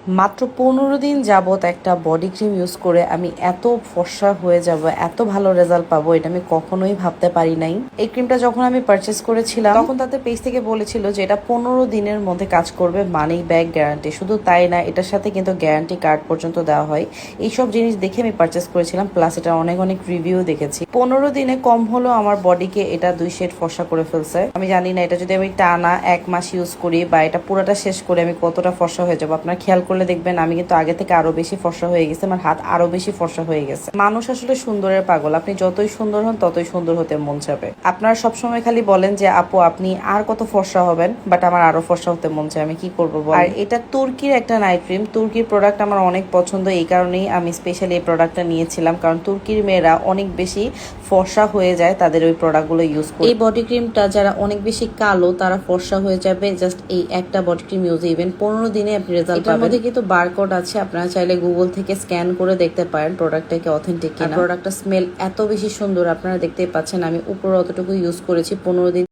মাত্র 15 দিন যাবত একটা বডি ক্রিম ইউজ করে আমি এত ফর্সা হয়ে যাব, এত ভালো রেজাল্ট পাবো, এটা আমি কখনোই ভাবতে পারি নাই। এই ক্রিমটা যখন আমি পারচেস করেছিলাম তখন তাদের পেজ থেকে বলেছিল যে এটা 15 দিনের মধ্যে কাজ করবে, মানি ব্যাগ গ্যারান্টি। শুধু তাই না, এটার সাথে কিন্তু গ্যারান্টি কার্ড পর্যন্ত দেওয়া হয়। এইসব জিনিস দেখে আমি পারচেস করেছিলাম, প্লাস এটা অনেক অনেক রিভিউ দেখেছি। 15 দিনে কম হলেও আমার বডিকে এটা 2 শেড ফর্সা করে ফেলছে। আমি জানি না এটা যদি আমি টানা 1 মাস ইউজ করি বা এটা পুরোটা শেষ করে আমি কতটা ফর্সা হয়ে যাবো। আপনার খেয়াল করলে দেখবেন আমি কিন্তু আগে থেকে আরো বেশি ফর্সা হয়ে গেছে, আমার হাত আরো বেশি ফর্সা হয়ে গেছে। মানুষ আসলে সুন্দরের পাগল, আপনি যতই সুন্দর হন ততই সুন্দর হতে মন চাবে। আপনারা সবসময় খালি বলেন যে আপু আপনি আর কত ফর্সা হবেন, বাট আমার আরো ফর্সা হতে মন চায়, আমি কি করবো বল। আর এটা তুর্কির একটা নাইট ক্রিম, তুর্কির প্রোডাক্ট আমার অনেক পছন্দ, এই কারণেই আমি স্পেশালি এই প্রোডাক্টটা নিয়েছিলাম, কারণ তুর্কির মেয়েরা অনেক বেশি ফর্সা হয়ে যায় তাদের ওই প্রোডাক্টগুলো ইউজ করে। এই বডি ক্রিমটা যারা অনেক বেশি কালো তারা ফর্সা হয়ে যাবে জাস্ট এই একটা বডি ক্রিম ইউজে। ইভেন 15 দিনে আপনি রেজাল্ট পাবেন। এটার মধ্যে কিন্তু বারকোড আছে, আপনারা চাইলে গুগল থেকে স্ক্যান করে দেখতে পারেন প্রোডাক্টটাকে অথেন্টিক কিনা। প্রোডাক্টটা স্মেল এত বেশি সুন্দর, আপনারা দেখতেই পাচ্ছেন। আমি উপরে অতটুকু ইউজ করেছি 15 দিন।